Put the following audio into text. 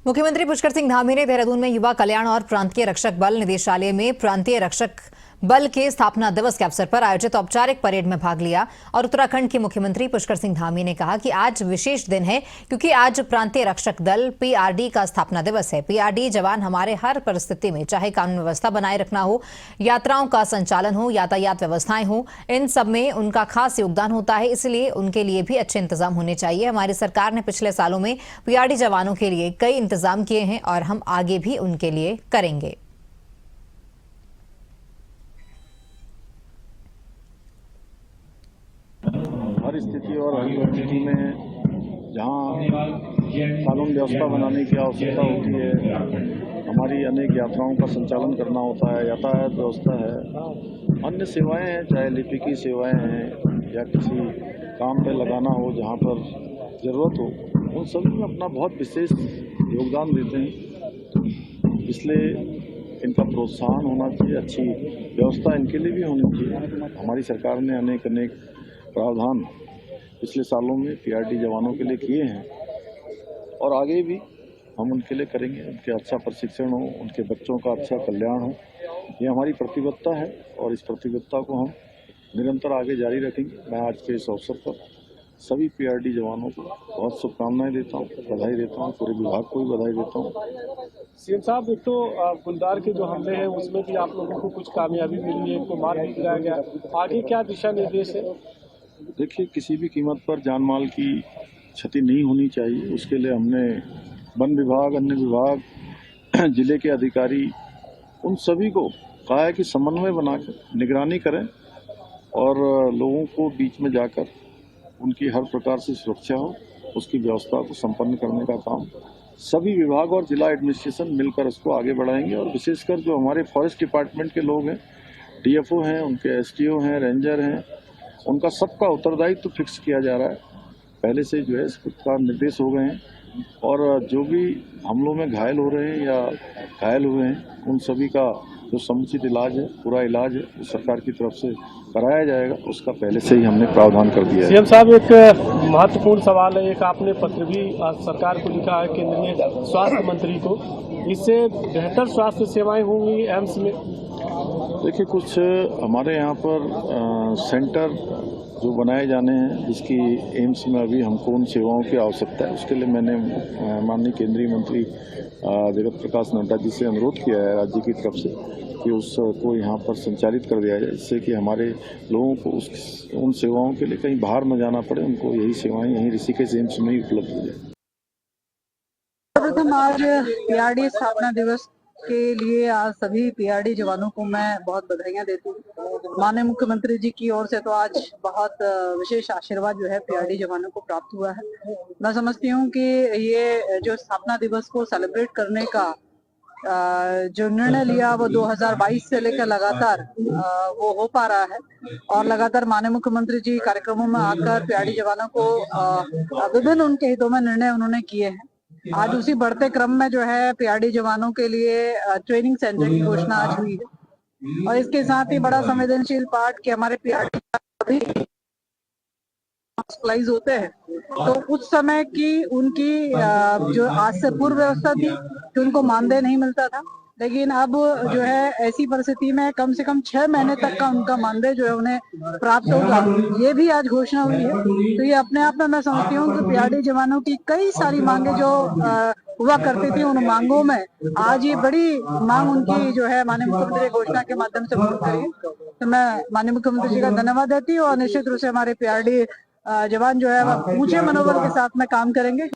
मुख्यमंत्री पुष्कर सिंह धामी ने देहरादून में युवा कल्याण और प्रांतीय रक्षक बल निदेशालय में प्रांतीय रक्षक बल के स्थापना दिवस के अवसर पर आयोजित औपचारिक परेड में भाग लिया और उत्तराखंड के मुख्यमंत्री पुष्कर सिंह धामी ने कहा कि आज विशेष दिन है क्योंकि आज प्रांतीय रक्षक दल पीआरडी का स्थापना दिवस है। पीआरडी जवान हमारे हर परिस्थिति में, चाहे कानून व्यवस्था बनाए रखना हो, यात्राओं का संचालन हो, यातायात व्यवस्थाएं हो, इन सब में उनका खास योगदान होता है। इसलिए उनके लिए भी अच्छे इंतजाम होने चाहिए। हमारी सरकार ने पिछले सालों में पीआरडी जवानों के लिए कई इंतजाम किए हैं और हम आगे भी उनके लिए करेंगे। हर स्थिति और हर परिस्थिति में जहाँ कानून व्यवस्था बनाने की आवश्यकता होती है, हमारी अनेक यात्राओं का संचालन करना होता है, यातायात व्यवस्था है, अन्य सेवाएं हैं, चाहे लिपिकी सेवाएं हैं या किसी काम पे लगाना हो जहाँ पर ज़रूरत हो, उन सभी में अपना बहुत विशेष योगदान देते हैं। इसलिए इनका प्रोत्साहन होना चाहिए, अच्छी व्यवस्था इनके लिए भी होनी चाहिए। हमारी सरकार ने अनेक प्रावधान पिछले सालों में पीआरडी जवानों के लिए किए हैं और आगे भी हम उनके लिए करेंगे। उनके अच्छा प्रशिक्षण हो, उनके बच्चों का अच्छा कल्याण हो, ये हमारी प्रतिबद्धता है और इस प्रतिबद्धता को हम निरंतर आगे जारी रखेंगे। मैं आज के इस अवसर पर सभी पीआरडी जवानों को बहुत शुभकामनाएं देता हूँ, बधाई देता हूँ, पूरे विभाग को भी बधाई देता हूँ। सीएम साहब, एक तो गुलदार के जो हमले हैं उसमें भी आप लोगों को कुछ कामयाबी मिली है, इनको मार भी गिराया गया, आगे क्या दिशा निर्देश है? देखिए, किसी भी कीमत पर जान माल की क्षति नहीं होनी चाहिए। उसके लिए हमने वन विभाग, अन्य विभाग, जिले के अधिकारी, उन सभी को कहा है कि समन्वय बनाकर निगरानी करें और लोगों को बीच में जाकर उनकी हर प्रकार से सुरक्षा हो, उसकी व्यवस्था को संपन्न करने का काम सभी विभाग और जिला एडमिनिस्ट्रेशन मिलकर उसको आगे बढ़ाएंगे। और विशेषकर जो हमारे फॉरेस्ट डिपार्टमेंट के लोग हैं, डीएफओ हैं, उनके एसटीओ हैं, रेंजर हैं, उनका सबका उत्तरदायित्व तो फिक्स किया जा रहा है। पहले से जो है इसका निर्देश हो गए हैं और जो भी हमलों में घायल हो रहे हैं या घायल हुए हैं, उन सभी का जो समुचित इलाज है, पूरा इलाज है, वो सरकार की तरफ से कराया जाएगा। उसका पहले से ही हमने प्रावधान कर दिया है। सीएम साहब, एक महत्वपूर्ण सवाल है, एक आपने पत्र भी सरकार को लिखा है, केंद्रीय स्वास्थ्य मंत्री को, इससे बेहतर स्वास्थ्य सेवाएं होंगी एम्स में? देखिए, कुछ हमारे यहाँ पर सेंटर जो बनाए जाने हैं, जिसकी एम्स में अभी हमको उन सेवाओं की आवश्यकता है, उसके लिए मैंने माननीय केंद्रीय मंत्री जगत प्रकाश नड्डा जी से अनुरोध किया है राज्य की तरफ से कि उसको यहाँ पर संचालित कर दिया जाए, जिससे कि हमारे लोगों को उन सेवाओं के लिए कहीं बाहर न जाना पड़े, उनको यही सेवाएं यहीं ऋषिकेश एम्स में ही उपलब्ध हो जाए। सर्वप्रथम आज पीआरडी स्थापना दिवस के लिए आज सभी पीआरडी जवानों को मैं बहुत बधाइयां देती हूँ। माननीय मुख्यमंत्री जी की ओर से तो आज बहुत विशेष आशीर्वाद जो है पीआरडी जवानों को प्राप्त हुआ है। मैं समझती हूँ कि ये जो स्थापना दिवस को सेलिब्रेट करने का जो निर्णय लिया वो 2022 से लेकर लगातार वो हो पा रहा है और लगातार माननीय मुख्यमंत्री जी कार्यक्रमों में आकर पीआरडी जवानों को विभिन्न उनके हितों में निर्णय उन्होंने किए हैं। आज उसी बढ़ते क्रम में जो है पीआरडी जवानों के लिए ट्रेनिंग सेंटर की घोषणा आज हुई है और इसके साथ ही बड़ा संवेदनशील पार्ट कि हमारे पीआरडी अभी हॉस्पिटलाइज होते हैं, तो उस समय की उनकी जो आज से पूर्व व्यवस्था थी कि उनको मानदेय नहीं मिलता था, लेकिन अब जो है ऐसी परिस्थिति में कम से कम 6 महीने तक का उनका मानदेय जो है उन्हें प्राप्त होगा, ये भी आज घोषणा हुई है। तो ये अपने आप में मैं समझती हूँ कि पीआरडी जवानों की कई सारी मांगे जो हुआ करती थी, उन मांगों में आज ये बड़ी मांग उनकी जो है माननीय मुख्यमंत्री घोषणा के माध्यम से पूर्ण करी। तो मैं माननीय मुख्यमंत्री जी का धन्यवाद देती हूँ और निश्चित रूप से हमारे पीआरडी जवान जो है वह ऊंचे मनोबल के साथ में काम करेंगे।